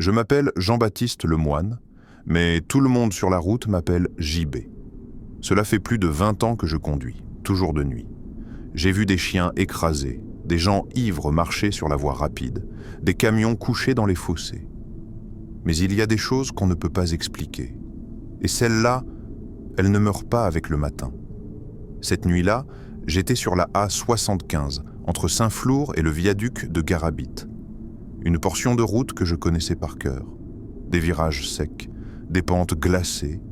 Je m'appelle Jean-Baptiste Lemoine, mais tout le monde sur la route m'appelle JB. Cela fait plus de 20 ans que je conduis, toujours de nuit. J'ai vu des chiens écrasés, des gens ivres marcher sur la voie rapide, des camions couchés dans les fossés. Mais il y a des choses qu'on ne peut pas expliquer. Et celle-là, elle ne meurt pas avec le matin. Cette nuit-là, j'étais sur la A75, entre Saint-Flour et le viaduc de Garabit. Une portion de route que je connaissais par cœur. Des virages secs, des pentes glacées,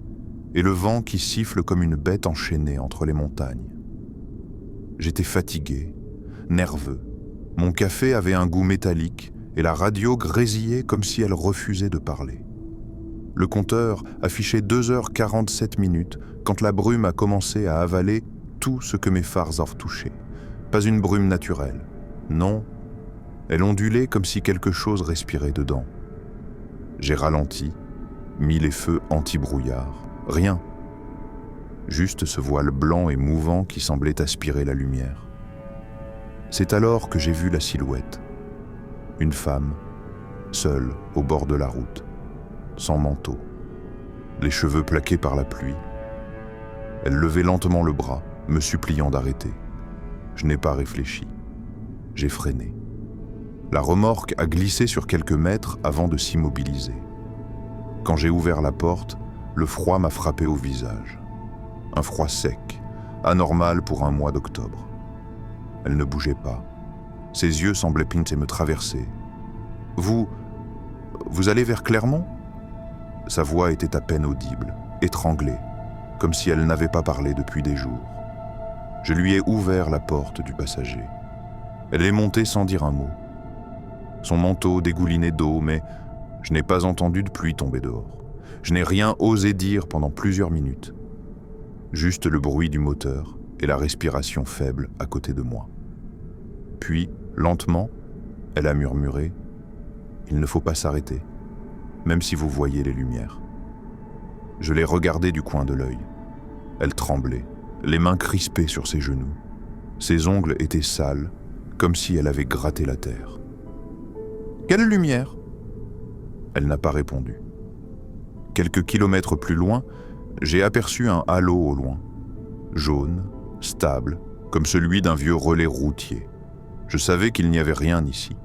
et le vent qui siffle comme une bête enchaînée entre les montagnes. J'étais fatigué, nerveux. Mon café avait un goût métallique et la radio grésillait comme si elle refusait de parler. Le compteur affichait 2h47 quand la brume a commencé à avaler tout ce que mes phares ont touché. Pas une brume naturelle. Non, elle ondulait comme si quelque chose respirait dedans. J'ai ralenti, mis les feux anti-brouillard. Rien. Juste ce voile blanc et mouvant qui semblait aspirer la lumière. C'est alors que j'ai vu la silhouette. Une femme, seule au bord de la route, sans manteau, les cheveux plaqués par la pluie. Elle levait lentement le bras, me suppliant d'arrêter. Je n'ai pas réfléchi. J'ai freiné. La remorque a glissé sur quelques mètres avant de s'immobiliser. Quand j'ai ouvert la porte, le froid m'a frappé au visage. Un froid sec, anormal pour un mois d'octobre. Elle ne bougeait pas. Ses yeux semblaient pincer me traverser. « Vous allez vers Clermont ?» Sa voix était à peine audible, étranglée, comme si elle n'avait pas parlé depuis des jours. Je lui ai ouvert la porte du passager. Elle est montée sans dire un mot. Son manteau dégoulinait d'eau, mais je n'ai pas entendu de pluie tomber dehors. Je n'ai rien osé dire pendant plusieurs minutes. Juste le bruit du moteur et la respiration faible à côté de moi. Puis, lentement, elle a murmuré « Il ne faut pas s'arrêter, même si vous voyez les lumières. » Je l'ai regardée du coin de l'œil. Elle tremblait, les mains crispées sur ses genoux. Ses ongles étaient sales, comme si elle avait gratté la terre. « Quelle lumière ?» Elle n'a pas répondu. Quelques kilomètres plus loin, j'ai aperçu un halo au loin, jaune, stable, comme celui d'un vieux relais routier. Je savais qu'il n'y avait rien ici,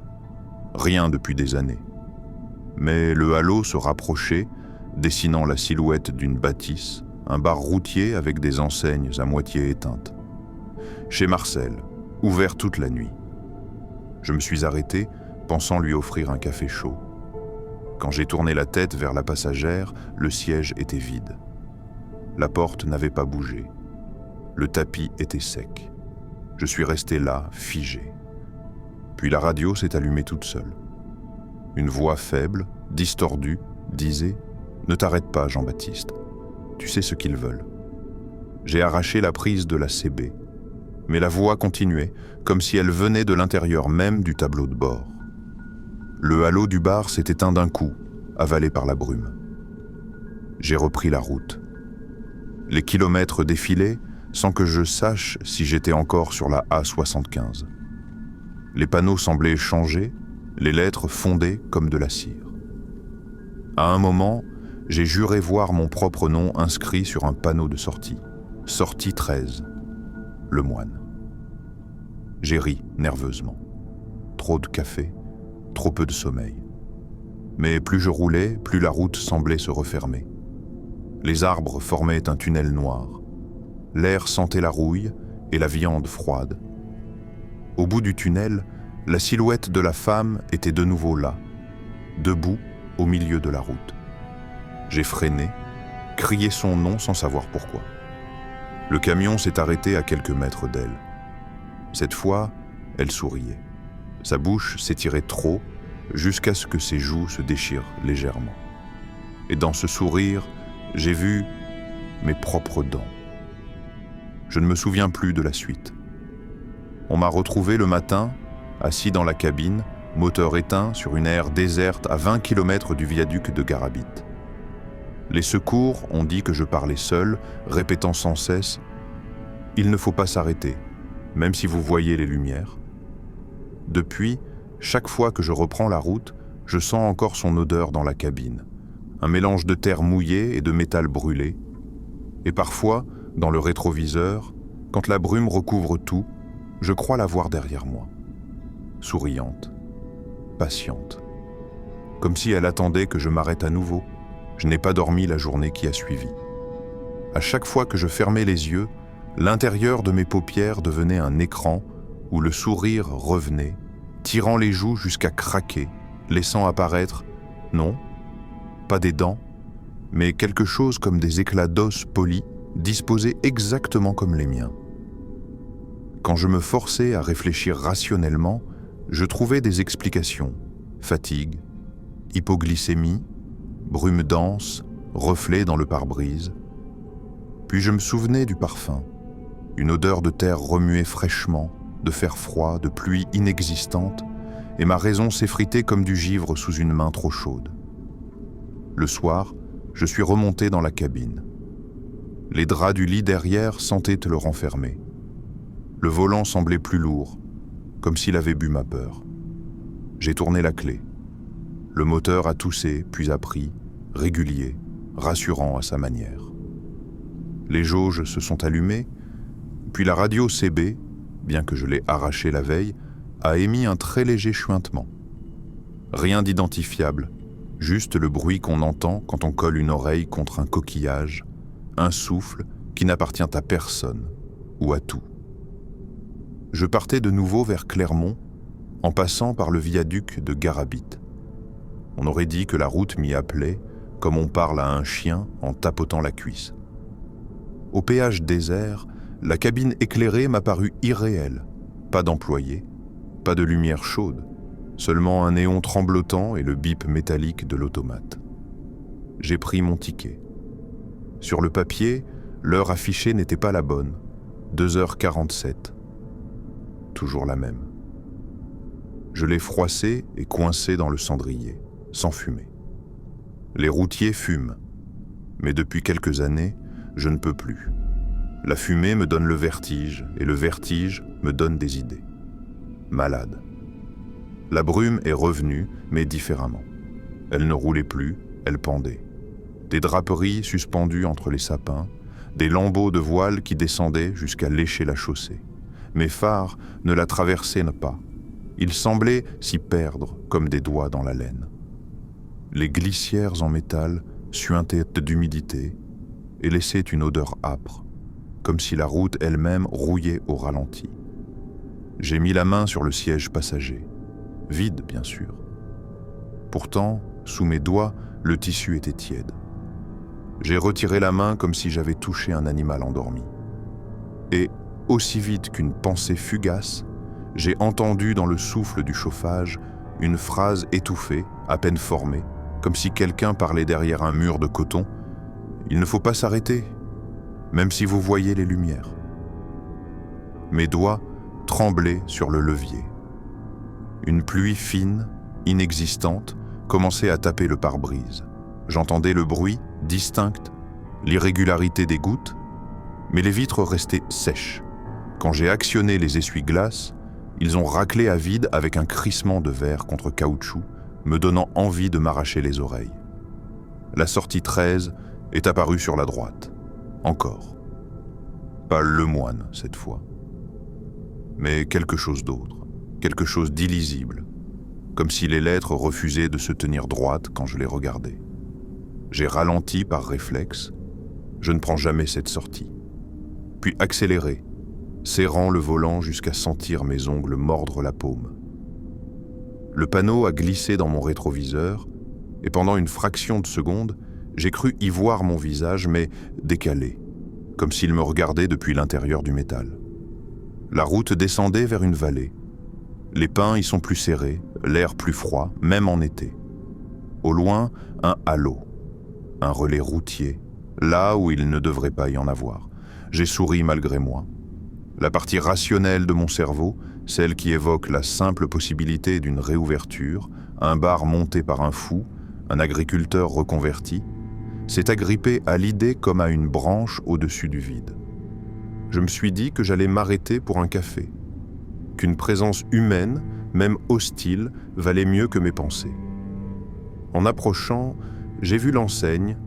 rien depuis des années. Mais le halo se rapprochait, dessinant la silhouette d'une bâtisse, un bar routier avec des enseignes à moitié éteintes. Chez Marcel, ouvert toute la nuit. Je me suis arrêté, pensant lui offrir un café chaud. Quand j'ai tourné la tête vers la passagère, le siège était vide. La porte n'avait pas bougé. Le tapis était sec. Je suis resté là, figé. Puis la radio s'est allumée toute seule. Une voix faible, distordue, disait « Ne t'arrête pas, Jean-Baptiste. Tu sais ce qu'ils veulent. » J'ai arraché la prise de la CB, mais la voix continuait, comme si elle venait de l'intérieur même du tableau de bord. Le halo du bar s'est éteint d'un coup, avalé par la brume. J'ai repris la route. Les kilomètres défilaient sans que je sache si j'étais encore sur la A75. Les panneaux semblaient changer, les lettres fondaient comme de la cire. À un moment, j'ai juré voir mon propre nom inscrit sur un panneau de sortie. Sortie 13. Lemoine. J'ai ri nerveusement. Trop de café, trop peu de sommeil. Mais plus je roulais, plus la route semblait se refermer. Les arbres formaient un tunnel noir. L'air sentait la rouille et la viande froide. Au bout du tunnel, la silhouette de la femme était de nouveau là, debout au milieu de la route. J'ai freiné, crié son nom sans savoir pourquoi. Le camion s'est arrêté à quelques mètres d'elle. Cette fois, elle souriait. Sa bouche s'étirait trop jusqu'à ce que ses joues se déchirent légèrement. Et dans ce sourire, j'ai vu mes propres dents. Je ne me souviens plus de la suite. On m'a retrouvé le matin, assis dans la cabine, moteur éteint sur une aire déserte à 20 km du viaduc de Garabit. Les secours ont dit que je parlais seul, répétant sans cesse « Il ne faut pas s'arrêter, même si vous voyez les lumières ». Depuis, chaque fois que je reprends la route, Je sens encore son odeur dans la cabine, un mélange de terre mouillée et de métal brûlé. Et parfois, dans le rétroviseur, quand la brume recouvre tout, je crois la voir derrière moi, souriante, patiente, comme si elle attendait que je m'arrête à nouveau. Je n'ai pas dormi la journée qui a suivi. À chaque fois que je fermais les yeux, l'intérieur de mes paupières devenait un écran où le sourire revenait, tirant les joues jusqu'à craquer, laissant apparaître, non, pas des dents, mais quelque chose comme des éclats d'os polis, disposés exactement comme les miens. Quand je me forçais à réfléchir rationnellement, je trouvais des explications. Fatigue, hypoglycémie, brume dense, reflets dans le pare-brise. Puis je me souvenais du parfum, une odeur de terre remuée fraîchement, de fer froid, de pluie inexistante, et ma raison s'effritait comme du givre sous une main trop chaude. Le soir, je suis remonté dans la cabine. Les draps du lit derrière sentaient le renfermer. Le volant semblait plus lourd, comme s'il avait bu ma peur. J'ai tourné la clé. Le moteur a toussé, puis a pris, régulier, rassurant à sa manière. Les jauges se sont allumées, puis la radio CB, bien que je l'ai arrachée la veille, a émis un très léger chuintement. Rien d'identifiable, juste le bruit qu'on entend quand on colle une oreille contre un coquillage, un souffle qui n'appartient à personne ou à tout. Je partais de nouveau vers Clermont, en passant par le viaduc de Garabit. On aurait dit que la route m'y appelait, comme on parle à un chien en tapotant la cuisse. Au péage désert, la cabine éclairée m'a paru irréelle. Pas d'employé, pas de lumière chaude, seulement un néon tremblotant et le bip métallique de l'automate. J'ai pris mon ticket. Sur le papier, l'heure affichée n'était pas la bonne, 2h47. Toujours la même. Je l'ai froissé et coincé dans le cendrier, sans fumer. Les routiers fument, mais depuis quelques années, je ne peux plus. La fumée me donne le vertige, et le vertige me donne des idées. Malade. La brume est revenue, mais différemment. Elle ne roulait plus, elle pendait. Des draperies suspendues entre les sapins, des lambeaux de voile qui descendaient jusqu'à lécher la chaussée. Mes phares ne la traversaient pas. Ils semblaient s'y perdre comme des doigts dans la laine. Les glissières en métal suintaient d'humidité et laissaient une odeur âpre, comme si la route elle-même rouillait au ralenti. J'ai mis la main sur le siège passager, vide bien sûr. Pourtant, sous mes doigts, le tissu était tiède. J'ai retiré la main comme si j'avais touché un animal endormi. Et, aussi vite qu'une pensée fugace, j'ai entendu dans le souffle du chauffage une phrase étouffée, à peine formée, comme si quelqu'un parlait derrière un mur de coton. « Il ne faut pas s'arrêter, même si vous voyez les lumières. » Mes doigts tremblaient sur le levier. Une pluie fine, inexistante, commençait à taper le pare-brise. J'entendais le bruit, distinct, l'irrégularité des gouttes, mais les vitres restaient sèches. Quand j'ai actionné les essuie-glaces, ils ont raclé à vide avec un crissement de verre contre caoutchouc, me donnant envie de m'arracher les oreilles. La sortie 13 est apparue sur la droite. Encore. Pas Lemoine, cette fois. Mais quelque chose d'autre, quelque chose d'illisible, comme si les lettres refusaient de se tenir droites quand je les regardais. J'ai ralenti par réflexe, je ne prends jamais cette sortie. Puis accéléré, serrant le volant jusqu'à sentir mes ongles mordre la paume. Le panneau a glissé dans mon rétroviseur, et pendant une fraction de seconde, j'ai cru y voir mon visage, mais décalé, comme s'il me regardait depuis l'intérieur du métal. La route descendait vers une vallée. Les pins y sont plus serrés, l'air plus froid, même en été. Au loin, un halo, un relais routier, là où il ne devrait pas y en avoir. J'ai souri malgré moi. La partie rationnelle de mon cerveau, celle qui évoque la simple possibilité d'une réouverture, un bar monté par un fou, un agriculteur reconverti, s'est agrippée à l'idée comme à une branche au-dessus du vide. Je me suis dit que j'allais m'arrêter pour un café, qu'une présence humaine, même hostile, valait mieux que mes pensées. En approchant, j'ai vu l'enseigne,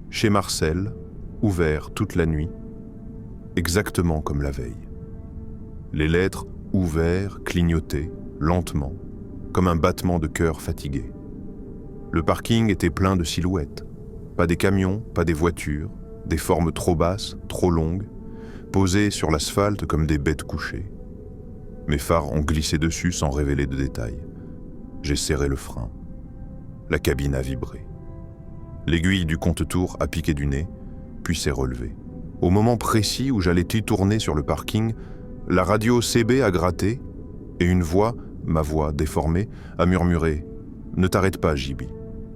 chez Marcel, ouvert toute la nuit, exactement comme la veille. Les lettres ouvertes, clignotaient, lentement, comme un battement de cœur fatigué. Le parking était plein de silhouettes. Pas des camions, pas des voitures, des formes trop basses, trop longues, posées sur l'asphalte comme des bêtes couchées. Mes phares ont glissé dessus sans révéler de détails. J'ai serré le frein. La cabine a vibré. L'aiguille du compte-tours a piqué du nez, puis s'est relevée. Au moment précis où j'allais y tourner sur le parking, la radio CB a gratté et une voix, ma voix déformée, a murmuré « Ne t'arrête pas, JB,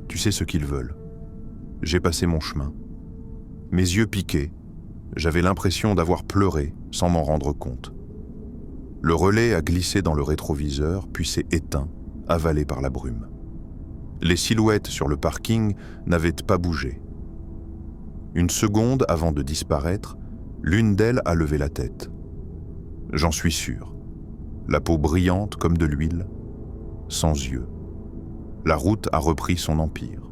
tu sais ce qu'ils veulent. » J'ai passé mon chemin. Mes yeux piquaient, j'avais l'impression d'avoir pleuré sans m'en rendre compte. Le relais a glissé dans le rétroviseur, puis s'est éteint, avalé par la brume. Les silhouettes sur le parking n'avaient pas bougé. Une seconde avant de disparaître, l'une d'elles a levé la tête. J'en suis sûr. La peau brillante comme de l'huile, sans yeux. La route a repris son empire.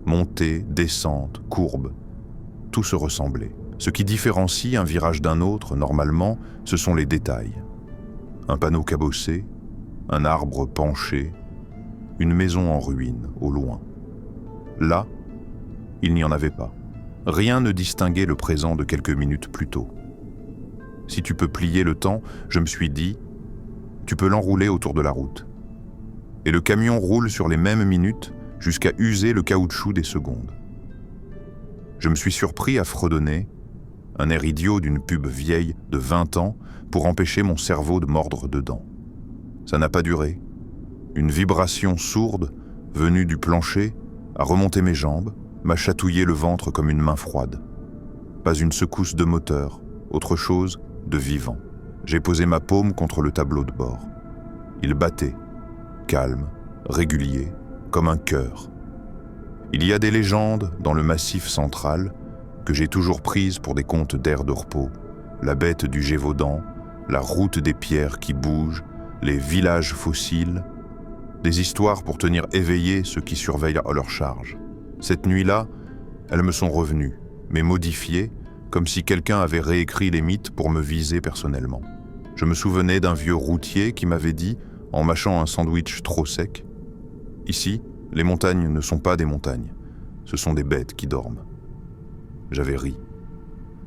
Montée, descente, courbe, tout se ressemblait. Ce qui différencie un virage d'un autre, normalement, ce sont les détails. Un panneau cabossé, un arbre penché, une maison en ruine, au loin. Là, il n'y en avait pas. Rien ne distinguait le présent de quelques minutes plus tôt. Si tu peux plier le temps, je me suis dit, tu peux l'enrouler autour de la route. Et le camion roule sur les mêmes minutes jusqu'à user le caoutchouc des secondes. Je me suis surpris à fredonner, un air idiot d'une pub vieille de 20 ans pour empêcher mon cerveau de mordre dedans. Ça n'a pas duré. Une vibration sourde, venue du plancher, a remonté mes jambes, m'a chatouillé le ventre comme une main froide. Pas une secousse de moteur, autre chose de vivant. J'ai posé ma paume contre le tableau de bord. Il battait, calme, régulier, comme un cœur. Il y a des légendes dans le Massif central que j'ai toujours prises pour des contes d'air de repos, la bête du Gévaudan, la route des pierres qui bougent, les villages fossiles, des histoires pour tenir éveillés ceux qui surveillent à leur charge. Cette nuit-là, elles me sont revenues, mais modifiées, comme si quelqu'un avait réécrit les mythes pour me viser personnellement. Je me souvenais d'un vieux routier qui m'avait dit, en mâchant un sandwich trop sec, « Ici, les montagnes ne sont pas des montagnes, ce sont des bêtes qui dorment. » J'avais ri.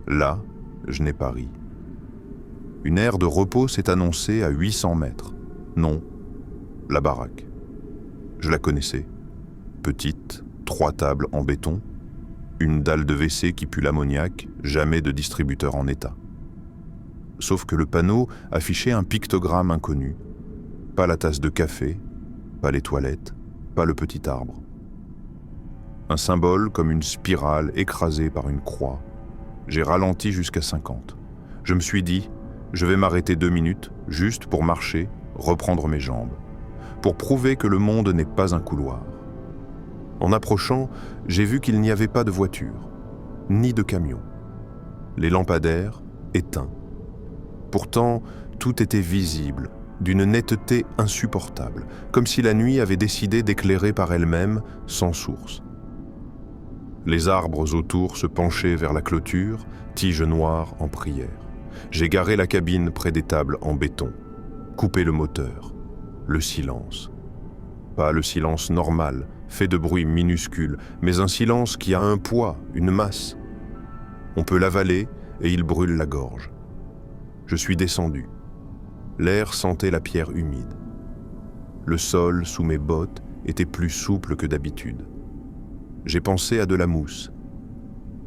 Là, je n'ai pas ri. Une aire de repos s'est annoncée à 800 mètres. Non, la baraque. Je la connaissais. Petite, 3 tables en béton, une dalle de WC qui pue l'ammoniac, jamais de distributeur en état. Sauf que le panneau affichait un pictogramme inconnu. Pas la tasse de café, pas les toilettes, pas le petit arbre. Un symbole comme une spirale écrasée par une croix. J'ai ralenti jusqu'à 50. Je me suis dit, je vais m'arrêter 2 minutes, juste pour marcher, reprendre mes jambes, pour prouver que le monde n'est pas un couloir. En approchant, j'ai vu qu'il n'y avait pas de voiture, ni de camion. Les lampadaires éteints. Pourtant, tout était visible, d'une netteté insupportable, comme si la nuit avait décidé d'éclairer par elle-même, sans source. Les arbres autour se penchaient vers la clôture, tiges noires en prière. J'ai garé la cabine près des tables en béton, coupé le moteur, le silence. Pas le silence normal, fait de bruits minuscules, mais un silence qui a un poids, une masse. On peut l'avaler et il brûle la gorge. Je suis descendu. L'air sentait la pierre humide. Le sol sous mes bottes était plus souple que d'habitude. J'ai pensé à de la mousse.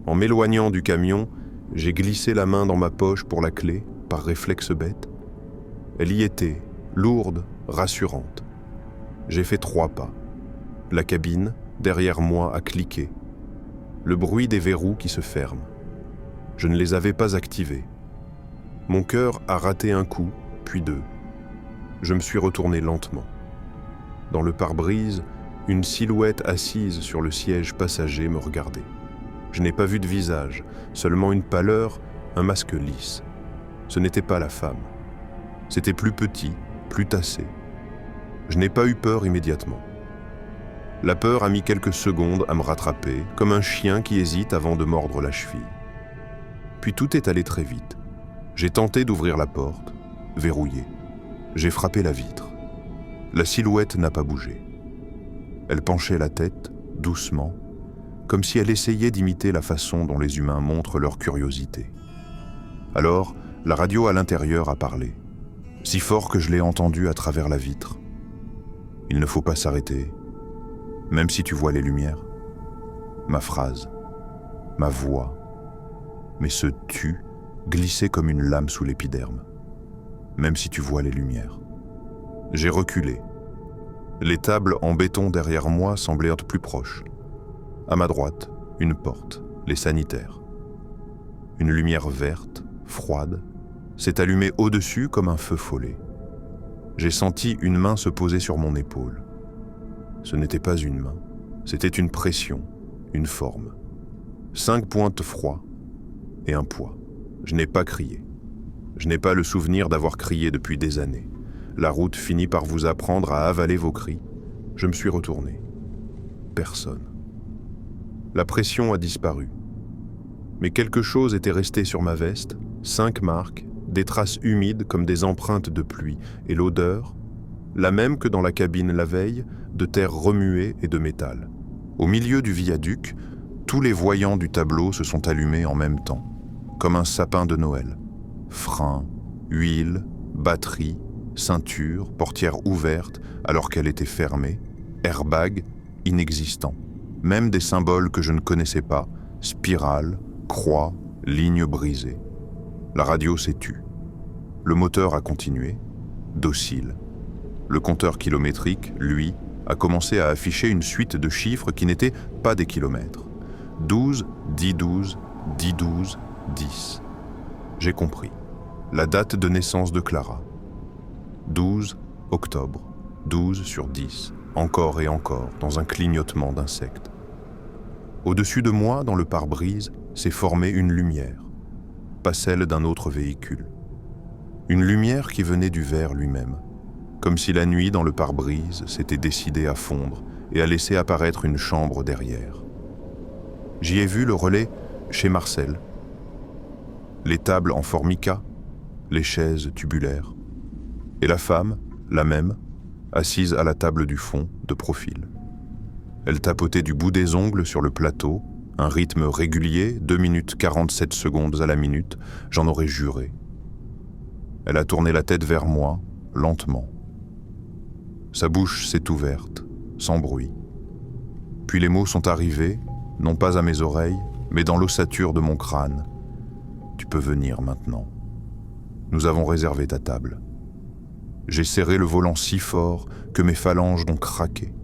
En m'éloignant du camion, j'ai glissé la main dans ma poche pour la clé, par réflexe bête. Elle y était, lourde, rassurante. J'ai fait 3 pas. La cabine, derrière moi, a cliqué. Le bruit des verrous qui se ferment. Je ne les avais pas activés. Mon cœur a raté un coup, puis 2. Je me suis retourné lentement. Dans le pare-brise, une silhouette assise sur le siège passager me regardait. Je n'ai pas vu de visage, seulement une pâleur, un masque lisse. Ce n'était pas la femme. C'était plus petit, plus tassé. Je n'ai pas eu peur immédiatement. La peur a mis quelques secondes à me rattraper, comme un chien qui hésite avant de mordre la cheville. Puis tout est allé très vite. J'ai tenté d'ouvrir la porte, verrouillée. J'ai frappé la vitre. La silhouette n'a pas bougé. Elle penchait la tête, doucement, comme si elle essayait d'imiter la façon dont les humains montrent leur curiosité. Alors, la radio à l'intérieur a parlé, si fort que je l'ai entendue à travers la vitre. Il ne faut pas s'arrêter, même si tu vois les lumières. Ma phrase, ma voix, mais ce « tu » glissait comme une lame sous l'épiderme, même si tu vois les lumières. J'ai reculé. Les tables en béton derrière moi semblaient être plus proches. À ma droite, une porte, les sanitaires. Une lumière verte, froide, s'est allumée au-dessus comme un feu follet. J'ai senti une main se poser sur mon épaule. Ce n'était pas une main, c'était une pression, une forme. 5 pointes froids et un poids. Je n'ai pas crié. Je n'ai pas le souvenir d'avoir crié depuis des années. La route finit par vous apprendre à avaler vos cris. Je me suis retourné. Personne. La pression a disparu. Mais quelque chose était resté sur ma veste, 5 marques, des traces humides comme des empreintes de pluie, et l'odeur, la même que dans la cabine la veille, de terre remuée et de métal. Au milieu du viaduc, tous les voyants du tableau se sont allumés en même temps, comme un sapin de Noël. Frein, huile, batterie, ceinture, portière ouverte alors qu'elle était fermée, airbag inexistant, même des symboles que je ne connaissais pas, spirale, croix, ligne brisée. La radio s'est tue. Le moteur a continué, docile. Le compteur kilométrique, lui, a commencé à afficher une suite de chiffres qui n'étaient pas des kilomètres. 12, 10, 12, 10, 12, 10. J'ai compris. La date de naissance de Clara. 12 octobre, 12 sur 10, encore et encore, dans un clignotement d'insectes. Au-dessus de moi, dans le pare-brise, s'est formée une lumière, pas celle d'un autre véhicule. Une lumière qui venait du verre lui-même, comme si la nuit dans le pare-brise s'était décidée à fondre et à laisser apparaître une chambre derrière. J'y ai vu le relais chez Marcel. Les tables en formica, les chaises tubulaires. Et la femme, la même, assise à la table du fond, de profil. Elle tapotait du bout des ongles sur le plateau, un rythme régulier, 2 minutes 47 secondes à la minute, j'en aurais juré. Elle a tourné la tête vers moi, lentement. Sa bouche s'est ouverte, sans bruit. Puis les mots sont arrivés, non pas à mes oreilles, mais dans l'ossature de mon crâne. Tu peux venir maintenant. Nous avons réservé ta table. J'ai serré le volant si fort que mes phalanges ont craqué.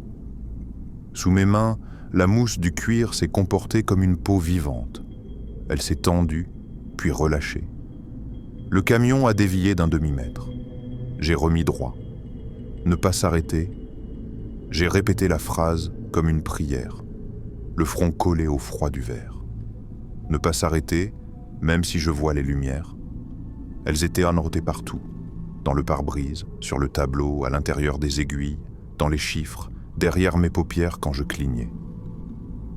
Sous mes mains, la mousse du cuir s'est comportée comme une peau vivante. Elle s'est tendue, puis relâchée. Le camion a dévié d'1 demi-mètre. J'ai remis droit. Ne pas s'arrêter. J'ai répété la phrase comme une prière, le front collé au froid du verre. Ne pas s'arrêter, même si je vois les lumières. Elles étaient annotées partout, dans le pare-brise, sur le tableau, à l'intérieur des aiguilles, dans les chiffres, derrière mes paupières quand je clignais.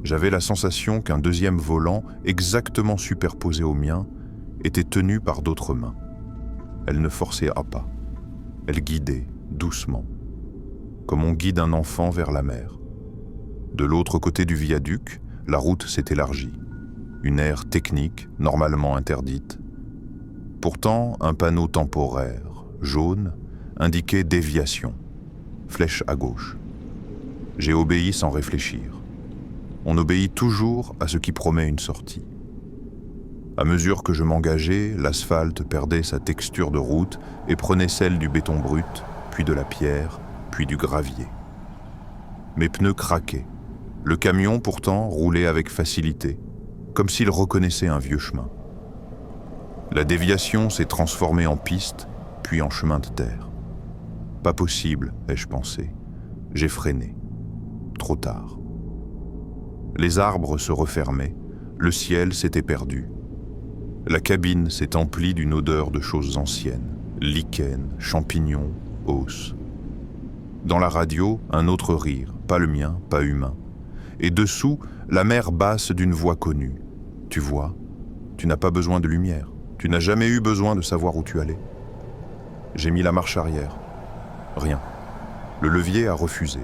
J'avais la sensation qu'un deuxième volant, exactement superposé au mien, était tenu par d'autres mains. Elle ne forçait à pas. Elle guidait, doucement, comme on guide un enfant vers la mer. De l'autre côté du viaduc, la route s'est élargie. Une aire technique, normalement interdite. Pourtant, un panneau temporaire, jaune, indiquait déviation, flèche à gauche. J'ai obéi sans réfléchir. On obéit toujours à ce qui promet une sortie. À mesure que je m'engageais, l'asphalte perdait sa texture de route et prenait celle du béton brut, puis de la pierre, puis du gravier. Mes pneus craquaient. Le camion, pourtant, roulait avec facilité, comme s'il reconnaissait un vieux chemin. La déviation s'est transformée en piste, puis en chemin de terre. Pas possible, ai-je pensé. J'ai freiné. Trop tard. Les arbres se refermaient, le ciel s'était perdu. La cabine s'est emplie d'une odeur de choses anciennes, lichen, champignons, os. Dans la radio, un autre rire, pas le mien, pas humain. Et dessous, la mer basse d'une voix connue. Tu vois, tu n'as pas besoin de lumière. Tu n'as jamais eu besoin de savoir où tu allais. J'ai mis la marche arrière. Rien. Le levier a refusé.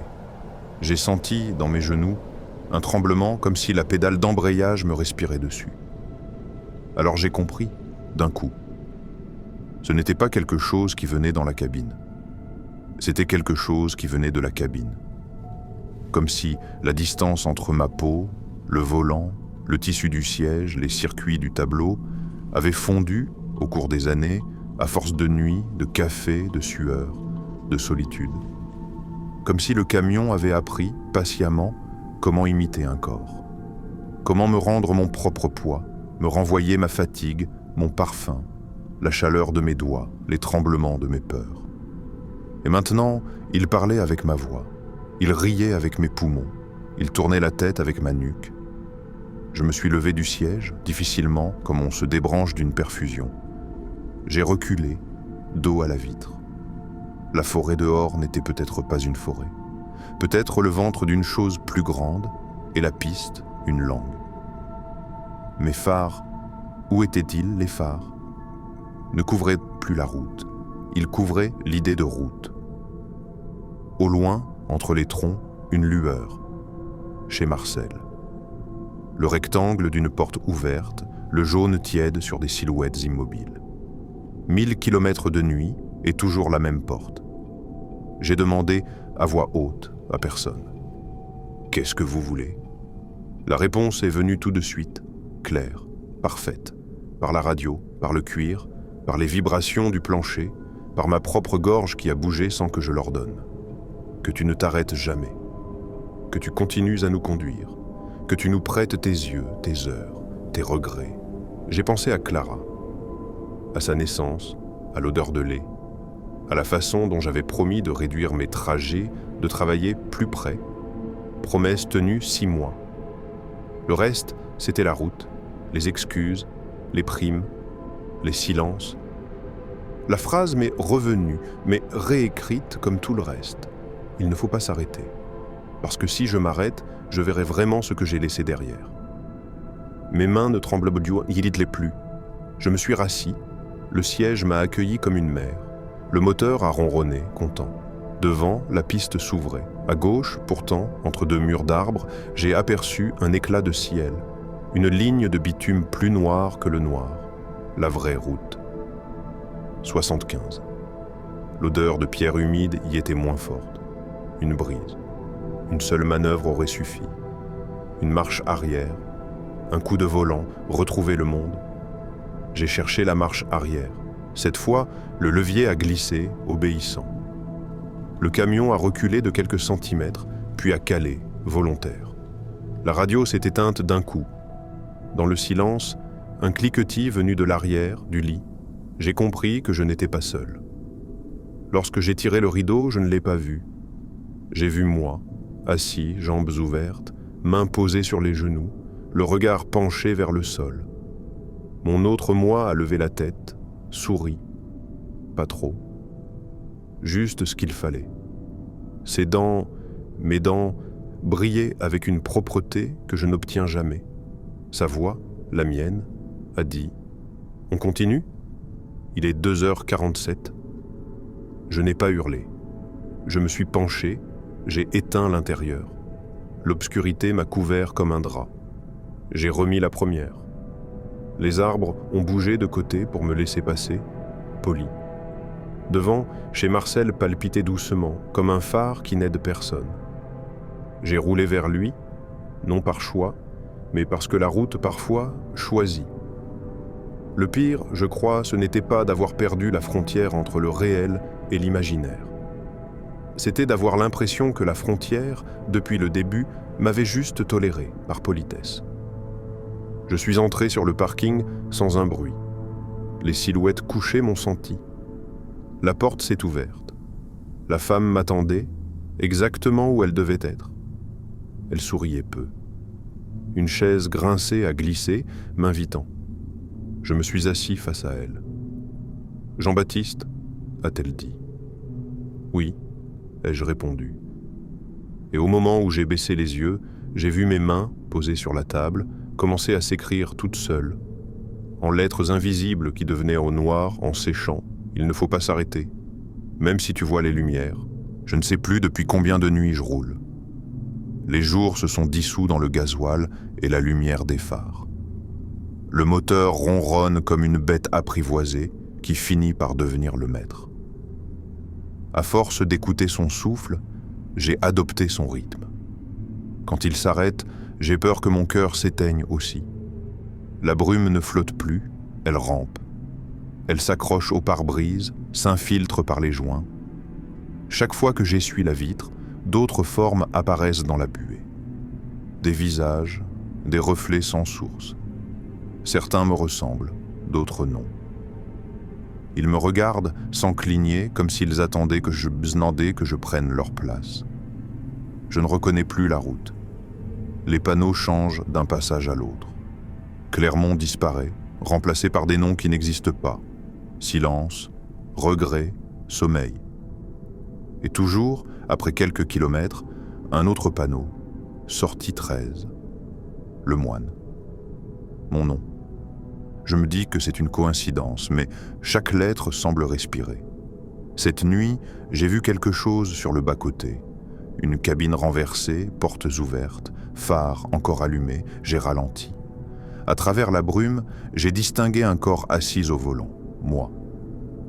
J'ai senti, dans mes genoux, un tremblement comme si la pédale d'embrayage me respirait dessus. Alors j'ai compris, d'un coup. Ce n'était pas quelque chose qui venait dans la cabine. C'était quelque chose qui venait de la cabine. Comme si la distance entre ma peau, le volant, le tissu du siège, les circuits du tableau avait fondu, au cours des années, à force de nuit, de café, de sueur, de solitude. Comme si le camion avait appris, patiemment, comment imiter un corps. Comment me rendre mon propre poids, me renvoyer ma fatigue, mon parfum, la chaleur de mes doigts, les tremblements de mes peurs. Et maintenant, il parlait avec ma voix. Il riait avec mes poumons. Il tournait la tête avec ma nuque. Je me suis levé du siège, difficilement, comme on se débranche d'une perfusion. J'ai reculé, dos à la vitre. La forêt dehors n'était peut-être pas une forêt. Peut-être le ventre d'une chose plus grande, et la piste, une langue. Mes phares, où étaient-ils, les phares? Ne couvraient plus la route. Ils couvraient l'idée de route. Au loin, entre les troncs, une lueur. Chez Marcel. Le rectangle d'une porte ouverte, le jaune tiède sur des silhouettes immobiles. 1000 kilomètres de nuit et toujours la même porte. J'ai demandé à voix haute à personne. Qu'est-ce que vous voulez? La réponse est venue tout de suite, claire, parfaite, par la radio, par le cuir, par les vibrations du plancher, par ma propre gorge qui a bougé sans que je l'ordonne. Que tu ne t'arrêtes jamais, que tu continues à nous conduire, que tu nous prêtes tes yeux, tes heures, tes regrets. J'ai pensé à Clara, à sa naissance, à l'odeur de lait, à la façon dont j'avais promis de réduire mes trajets, de travailler plus près. Promesse tenue 6 mois. Le reste, c'était la route, les excuses, les primes, les silences. La phrase m'est revenue, mais réécrite comme tout le reste. Il ne faut pas s'arrêter. Parce que si je m'arrête, je verrai vraiment ce que j'ai laissé derrière. Mes mains ne tremblent plus. Je me suis rassis. Le siège m'a accueilli comme une mère. Le moteur a ronronné, content. Devant, la piste s'ouvrait. À gauche, pourtant, entre 2 murs d'arbres, j'ai aperçu un éclat de ciel. Une ligne de bitume plus noire que le noir. La vraie route. 75. L'odeur de pierre humide y était moins forte. Une brise. Une seule manœuvre aurait suffi. Une marche arrière. Un coup de volant, retrouver le monde. J'ai cherché la marche arrière. Cette fois, le levier a glissé, obéissant. Le camion a reculé de quelques centimètres, puis a calé, volontaire. La radio s'est éteinte d'un coup. Dans le silence, un cliquetis venu de l'arrière, du lit. J'ai compris que je n'étais pas seul. Lorsque j'ai tiré le rideau, je ne l'ai pas vu. J'ai vu moi, assis, jambes ouvertes, mains posées sur les genoux, le regard penché vers le sol. Mon autre moi a levé la tête, souri. Pas trop. Juste ce qu'il fallait. Ses dents, mes dents, brillaient avec une propreté que je n'obtiens jamais. Sa voix, la mienne, a dit « On continue ?» Il est 2h47. Je n'ai pas hurlé. Je me suis penché, j'ai éteint l'intérieur. L'obscurité m'a couvert comme un drap. J'ai remis la première. Les arbres ont bougé de côté pour me laisser passer, poli. Devant, chez Marcel palpitait doucement, comme un phare qui n'aide personne. J'ai roulé vers lui, non par choix, mais parce que la route, parfois, choisit. Le pire, je crois, ce n'était pas d'avoir perdu la frontière entre le réel et l'imaginaire. C'était d'avoir l'impression que la frontière, depuis le début, m'avait juste toléré, par politesse. Je suis entré sur le parking sans un bruit. Les silhouettes couchées m'ont senti. La porte s'est ouverte. La femme m'attendait, exactement où elle devait être. Elle souriait peu. Une chaise grinçée a glissé, m'invitant. Je me suis assis face à elle. « Jean-Baptiste » a-t-elle dit. « Oui. » ai-je répondu. Et au moment où j'ai baissé les yeux, j'ai vu mes mains, posées sur la table, commencer à s'écrire toutes seules, en lettres invisibles qui devenaient au noir en séchant. Il ne faut pas s'arrêter. Même si tu vois les lumières, je ne sais plus depuis combien de nuits je roule. Les jours se sont dissous dans le gasoil et la lumière des phares. Le moteur ronronne comme une bête apprivoisée qui finit par devenir le maître. À force d'écouter son souffle, j'ai adopté son rythme. Quand il s'arrête, j'ai peur que mon cœur s'éteigne aussi. La brume ne flotte plus, elle rampe. Elle s'accroche au pare-brise, s'infiltre par les joints. Chaque fois que j'essuie la vitre, d'autres formes apparaissent dans la buée. Des visages, des reflets sans source. Certains me ressemblent, d'autres non. Ils me regardent sans cligner, comme s'ils attendaient que je prenne leur place. Je ne reconnais plus la route. Les panneaux changent d'un passage à l'autre. Clermont disparaît, remplacé par des noms qui n'existent pas. Silence, regret, sommeil. Et toujours, après quelques kilomètres, un autre panneau, sortie 13. Le Moine. Mon nom. Je me dis que c'est une coïncidence, mais chaque lettre semble respirer. Cette nuit, j'ai vu quelque chose sur le bas-côté. Une cabine renversée, portes ouvertes, phares encore allumés, j'ai ralenti. À travers la brume, j'ai distingué un corps assis au volant, moi.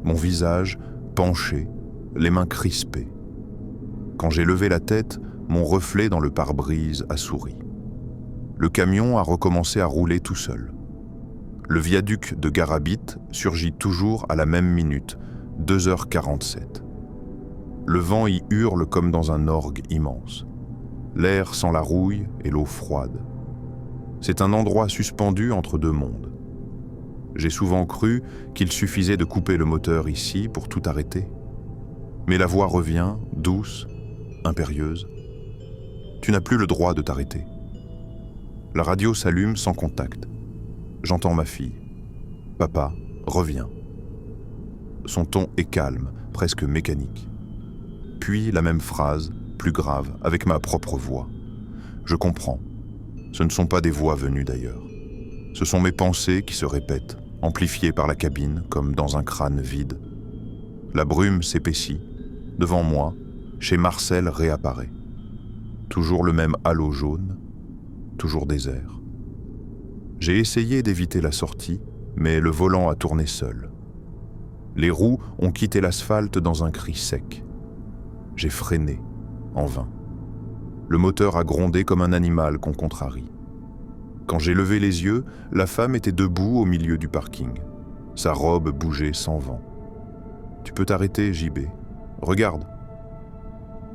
Mon visage, penché, les mains crispées. Quand j'ai levé la tête, mon reflet dans le pare-brise a souri. Le camion a recommencé à rouler tout seul. Le viaduc de Garabit surgit toujours à la même minute, 2h47. Le vent y hurle comme dans un orgue immense. L'air sent la rouille et l'eau froide. C'est un endroit suspendu entre deux mondes. J'ai souvent cru qu'il suffisait de couper le moteur ici pour tout arrêter. Mais la voix revient, douce, impérieuse. Tu n'as plus le droit de t'arrêter. La radio s'allume sans contact. J'entends ma fille. Papa, reviens. Son ton est calme, presque mécanique. Puis la même phrase, plus grave, avec ma propre voix. Je comprends. Ce ne sont pas des voix venues d'ailleurs. Ce sont mes pensées qui se répètent, amplifiées par la cabine, comme dans un crâne vide. La brume s'épaissit. Devant moi, chez Marcel réapparaît. Toujours le même halo jaune, toujours désert. J'ai essayé d'éviter la sortie, mais le volant a tourné seul. Les roues ont quitté l'asphalte dans un cri sec. J'ai freiné, en vain. Le moteur a grondé comme un animal qu'on contrarie. Quand j'ai levé les yeux, la femme était debout au milieu du parking. Sa robe bougeait sans vent. « Tu peux t'arrêter, JB. Regarde. »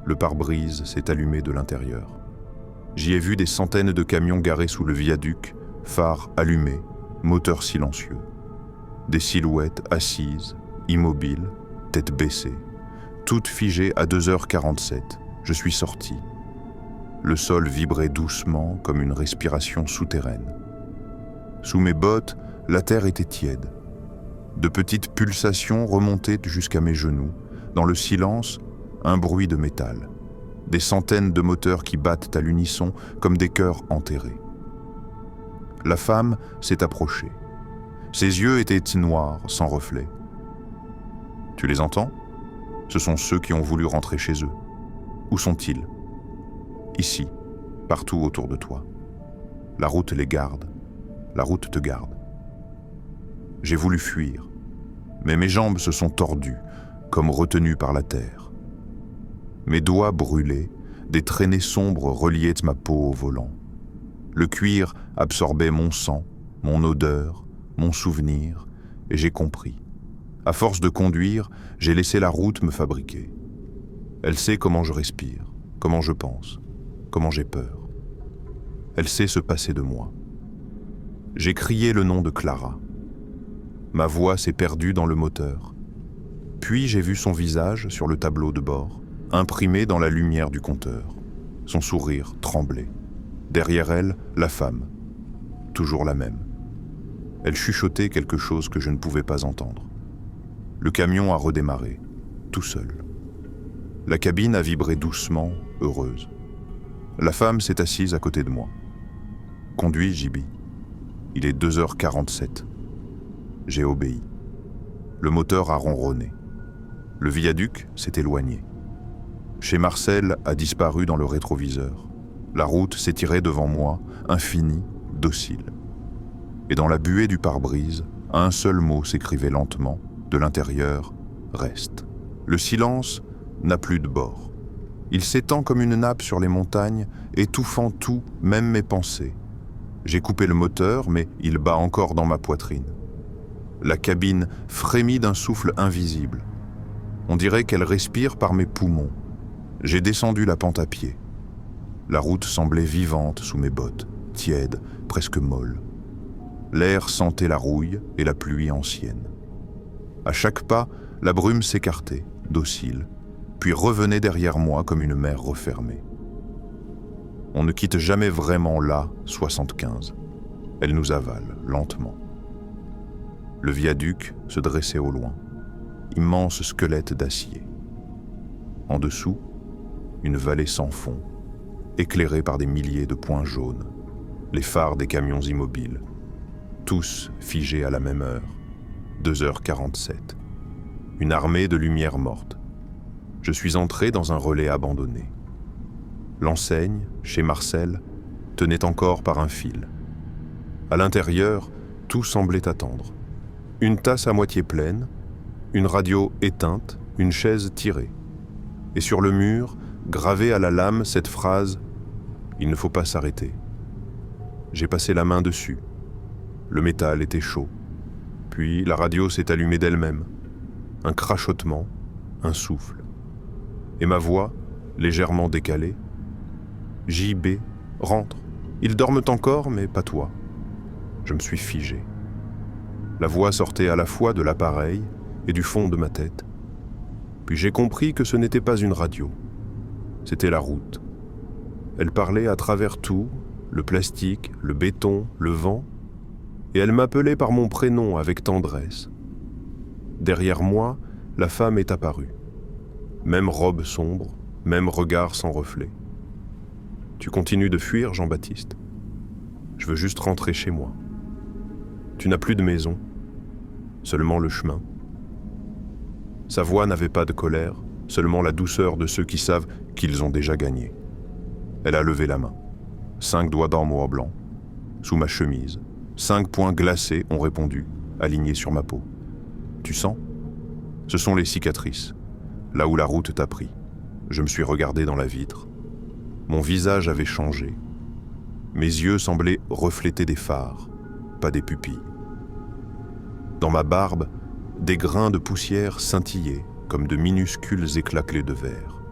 Le pare-brise s'est allumé de l'intérieur. J'y ai vu des centaines de camions garés sous le viaduc, phares allumés, moteurs silencieux. Des silhouettes assises, immobiles, tête baissée, toutes figées à 2h47. Je suis sorti. Le sol vibrait doucement comme une respiration souterraine. Sous mes bottes, la terre était tiède. De petites pulsations remontaient jusqu'à mes genoux. Dans le silence, un bruit de métal. Des centaines de moteurs qui battent à l'unisson comme des cœurs enterrés. La femme s'est approchée. Ses yeux étaient noirs, sans reflet. « Tu les entends ? Ce sont ceux qui ont voulu rentrer chez eux. Où sont-ils ? Ici, partout autour de toi. La route les garde, la route te garde. » J'ai voulu fuir, mais mes jambes se sont tordues, comme retenues par la terre. Mes doigts brûlés, des traînées sombres reliaient ma peau au volant. Le cuir absorbait mon sang, mon odeur, mon souvenir, et j'ai compris. À force de conduire, j'ai laissé la route me fabriquer. Elle sait comment je respire, comment je pense, comment j'ai peur. Elle sait se passer de moi. J'ai crié le nom de Clara. Ma voix s'est perdue dans le moteur. Puis j'ai vu son visage sur le tableau de bord, imprimé dans la lumière du compteur. Son sourire tremblait. Derrière elle, la femme. Toujours la même. Elle chuchotait quelque chose que je ne pouvais pas entendre. Le camion a redémarré, tout seul. La cabine a vibré doucement, heureuse. La femme s'est assise à côté de moi. « Conduis, JB. » Il est 2h47. J'ai obéi. Le moteur a ronronné. Le viaduc s'est éloigné. Chez Marcel a disparu dans le rétroviseur. La route s'étirait devant moi, infinie, docile. Et dans la buée du pare-brise, un seul mot s'écrivait lentement, de l'intérieur, « Reste ». Le silence n'a plus de bord. Il s'étend comme une nappe sur les montagnes, étouffant tout, même mes pensées. J'ai coupé le moteur, mais il bat encore dans ma poitrine. La cabine frémit d'un souffle invisible. On dirait qu'elle respire par mes poumons. J'ai descendu la pente à pied. La route semblait vivante sous mes bottes, tiède, presque molle. L'air sentait la rouille et la pluie ancienne. À chaque pas, la brume s'écartait, docile, puis revenait derrière moi comme une mer refermée. On ne quitte jamais vraiment la 75. Elle nous avale, lentement. Le viaduc se dressait au loin, immense squelette d'acier. En dessous, une vallée sans fond, éclairée par des milliers de points jaunes, les phares des camions immobiles, tous figés à la même heure, 2h47. Une armée de lumières mortes. Je suis entré dans un relais abandonné. L'enseigne, chez Marcel, tenait encore par un fil. À l'intérieur, tout semblait attendre. Une tasse à moitié pleine, une radio éteinte, une chaise tirée. Et sur le mur, gravée à la lame, cette phrase « Il ne faut pas s'arrêter ». J'ai passé la main dessus. Le métal était chaud. Puis la radio s'est allumée d'elle-même. Un crachotement, un souffle. Et ma voix, légèrement décalée, « JB, rentre. Ils dorment encore, mais pas toi. » Je me suis figé. La voix sortait à la fois de l'appareil et du fond de ma tête. Puis j'ai compris que ce n'était pas une radio. C'était la route. Elle parlait à travers tout, le plastique, le béton, le vent, et elle m'appelait par mon prénom avec tendresse. Derrière moi, la femme est apparue. Même robe sombre, même regard sans reflet. « Tu continues de fuir, Jean-Baptiste ? Je veux juste rentrer chez moi. Tu n'as plus de maison, seulement le chemin. » Sa voix n'avait pas de colère, seulement la douceur de ceux qui savent qu'ils ont déjà gagné. Elle a levé la main. 5 doigts d'ormeau blanc, sous ma chemise. 5 points glacés ont répondu, alignés sur ma peau. « Tu sens ? Ce sont les cicatrices, là où la route t'a pris. » Je me suis regardé dans la vitre. Mon visage avait changé. Mes yeux semblaient refléter des phares, pas des pupilles. Dans ma barbe, des grains de poussière scintillaient comme de minuscules éclats de verre.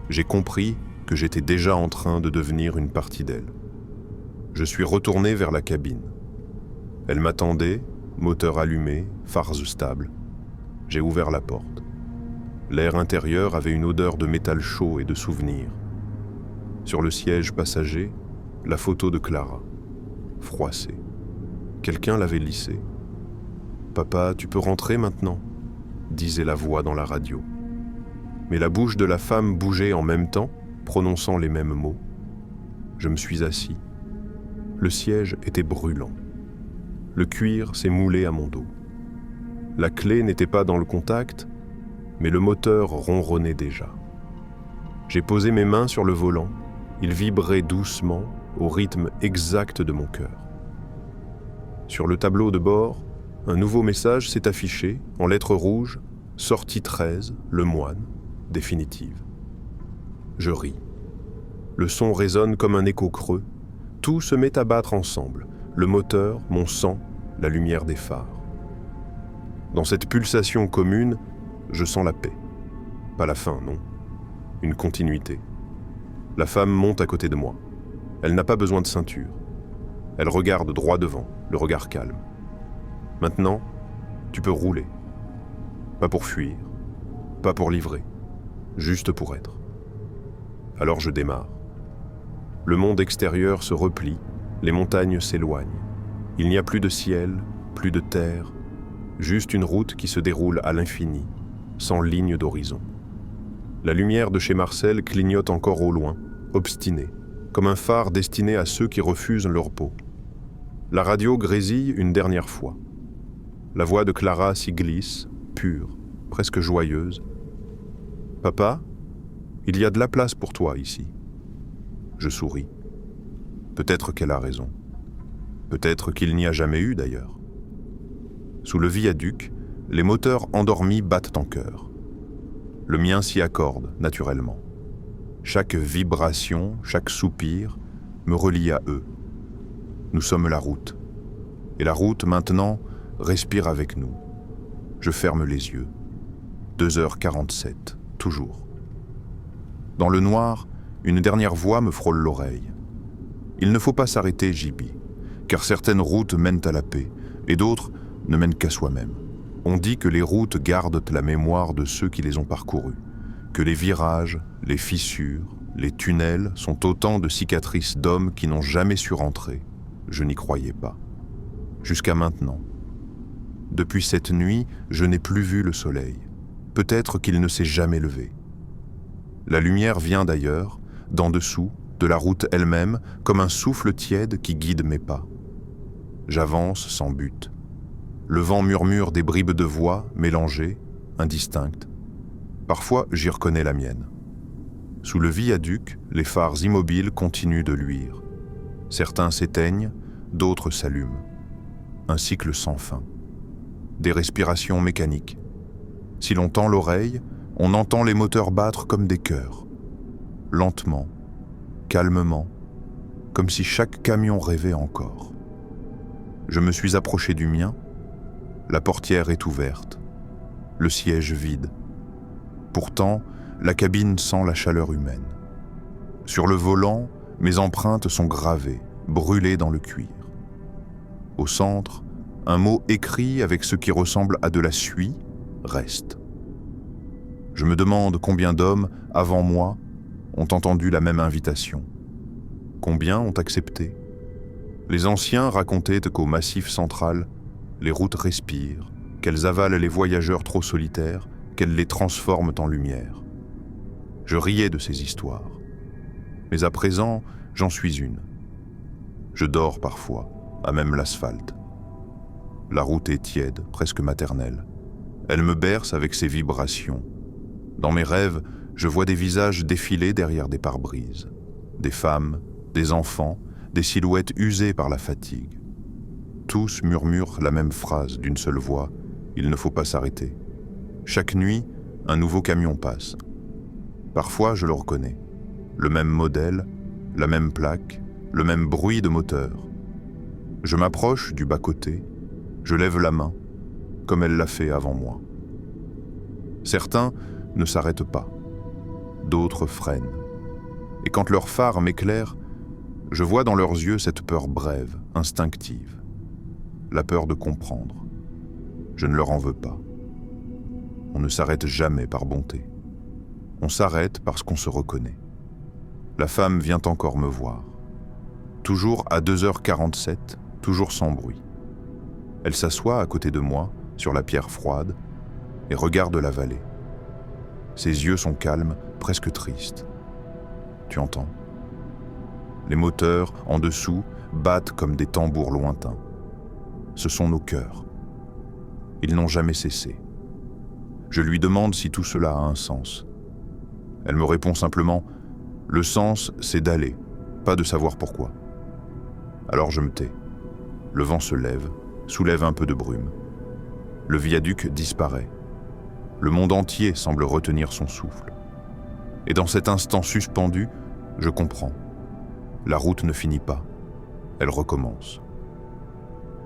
J'ai compris que j'étais déjà en train de devenir une partie d'elle. Je suis retourné vers la cabine. Elle m'attendait, moteur allumé, phares stables. J'ai ouvert la porte. L'air intérieur avait une odeur de métal chaud et de souvenirs. Sur le siège passager, la photo de Clara, froissée. Quelqu'un l'avait lissée. « Papa, tu peux rentrer maintenant ?» disait la voix dans la radio. Mais la bouche de la femme bougeait en même temps, prononçant les mêmes mots. Je me suis assis. Le siège était brûlant. Le cuir s'est moulé à mon dos. La clé n'était pas dans le contact, mais le moteur ronronnait déjà. J'ai posé mes mains sur le volant. Il vibrait doucement, au rythme exact de mon cœur. Sur le tableau de bord, un nouveau message s'est affiché, en lettres rouges, sortie 13, Le Moine, définitive. Je ris. Le son résonne comme un écho creux. Tout se met à battre ensemble, le moteur, mon sang, la lumière des phares. Dans cette pulsation commune, je sens la paix. Pas la fin, non. Une continuité. La femme monte à côté de moi. Elle n'a pas besoin de ceinture. Elle regarde droit devant, le regard calme. Maintenant, tu peux rouler. Pas pour fuir, pas pour livrer, juste pour être. Alors je démarre. Le monde extérieur se replie, les montagnes s'éloignent. Il n'y a plus de ciel, plus de terre, juste une route qui se déroule à l'infini, sans ligne d'horizon. La lumière de chez Marcel clignote encore au loin, obstinée, comme un phare destiné à ceux qui refusent leur peau. La radio grésille une dernière fois. La voix de Clara s'y glisse, pure, presque joyeuse. « Papa, il y a de la place pour toi ici. » Je souris. Peut-être qu'elle a raison. Peut-être qu'il n'y a jamais eu d'ailleurs. Sous le viaduc, les moteurs endormis battent en chœur. Le mien s'y accorde, naturellement. Chaque vibration, chaque soupir me relie à eux. Nous sommes la route. Et la route, maintenant, respire avec nous. Je ferme les yeux. 2h47, toujours. Dans le noir, une dernière voix me frôle l'oreille. Il ne faut pas s'arrêter, JB, car certaines routes mènent à la paix, et d'autres ne mènent qu'à soi-même. On dit que les routes gardent la mémoire de ceux qui les ont parcourues, que les virages, les fissures, les tunnels sont autant de cicatrices d'hommes qui n'ont jamais su rentrer. Je n'y croyais pas. Jusqu'à maintenant. Depuis cette nuit, je n'ai plus vu le soleil. Peut-être qu'il ne s'est jamais levé. La lumière vient d'ailleurs, d'en dessous, de la route elle-même, comme un souffle tiède qui guide mes pas. J'avance sans but. Le vent murmure des bribes de voix, mélangées, indistinctes. Parfois, j'y reconnais la mienne. Sous le viaduc, les phares immobiles continuent de luire. Certains s'éteignent, d'autres s'allument. Un cycle sans fin. Des respirations mécaniques. Si l'on tend l'oreille, on entend les moteurs battre comme des chœurs. Lentement, calmement, comme si chaque camion rêvait encore. Je me suis approché du mien. La portière est ouverte. Le siège vide. Pourtant, la cabine sent la chaleur humaine. Sur le volant, mes empreintes sont gravées, brûlées dans le cuir. Au centre, un mot écrit avec ce qui ressemble à de la suie reste. Je me demande combien d'hommes, avant moi, ont entendu la même invitation. Combien ont accepté? Les anciens racontaient qu'au Massif central, les routes respirent, qu'elles avalent les voyageurs trop solitaires, qu'elles les transforment en lumière. Je riais de ces histoires. Mais à présent, j'en suis une. Je dors parfois, à même l'asphalte. La route est tiède, presque maternelle. Elle me berce avec ses vibrations. Dans mes rêves, je vois des visages défiler derrière des pare-brises. Des femmes, des enfants, des silhouettes usées par la fatigue. Tous murmurent la même phrase d'une seule voix, il ne faut pas s'arrêter. Chaque nuit, un nouveau camion passe. Parfois, je le reconnais. Le même modèle, la même plaque, le même bruit de moteur. Je m'approche du bas-côté, je lève la main, comme elle l'a fait avant moi. Certains ne s'arrêtent pas, d'autres freinent. Et quand leur phare m'éclaire, je vois dans leurs yeux cette peur brève, instinctive. La peur de comprendre. Je ne leur en veux pas. On ne s'arrête jamais par bonté. On s'arrête parce qu'on se reconnaît. La femme vient encore me voir. Toujours à 2h47, toujours sans bruit. Elle s'assoit à côté de moi, sur la pierre froide, et regarde la vallée. Ses yeux sont calmes, presque tristes. Tu entends? Les moteurs, en dessous, battent comme des tambours lointains. Ce sont nos cœurs. Ils n'ont jamais cessé. Je lui demande si tout cela a un sens. Elle me répond simplement « Le sens, c'est d'aller, pas de savoir pourquoi. » Alors je me tais. Le vent se lève, soulève un peu de brume. Le viaduc disparaît. Le monde entier semble retenir son souffle. Et dans cet instant suspendu, je comprends. La route ne finit pas. Elle recommence.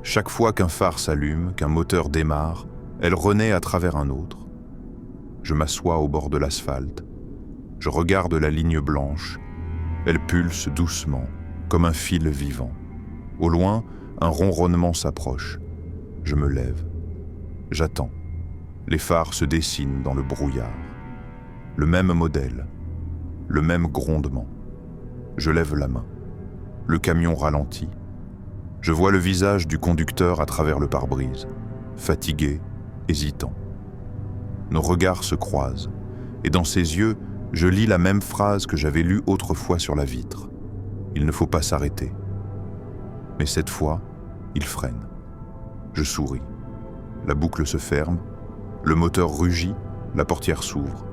Chaque fois qu'un phare s'allume, qu'un moteur démarre, elle renaît à travers un autre. Je m'assois au bord de l'asphalte. Je regarde la ligne blanche. Elle pulse doucement, comme un fil vivant. Au loin, un ronronnement s'approche. Je me lève. J'attends. Les phares se dessinent dans le brouillard. Le même modèle. Le même grondement. Je lève la main. Le camion ralentit. Je vois le visage du conducteur à travers le pare-brise, fatigué, hésitant. Nos regards se croisent, Et dans ses yeux, je lis la même phrase que j'avais lue autrefois sur la vitre. Il ne faut pas s'arrêter. Mais cette fois, il freine. Je souris. La boucle se ferme, le moteur rugit, la portière s'ouvre.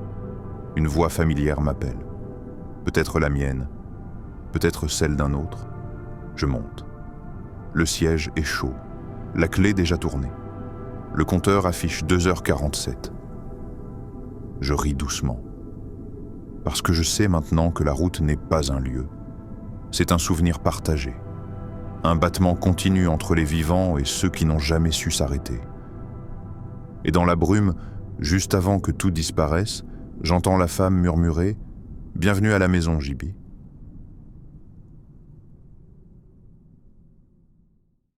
Une voix familière m'appelle. Peut-être la mienne, peut-être celle d'un autre. Je monte. Le siège est chaud, la clé déjà tournée. Le compteur affiche 2h47. Je ris doucement. Parce que je sais maintenant que la route n'est pas un lieu. C'est un souvenir partagé. Un battement continu entre les vivants et ceux qui n'ont jamais su s'arrêter. Et dans la brume, juste avant que tout disparaisse, j'entends la femme murmurer « Bienvenue à la maison, JB ».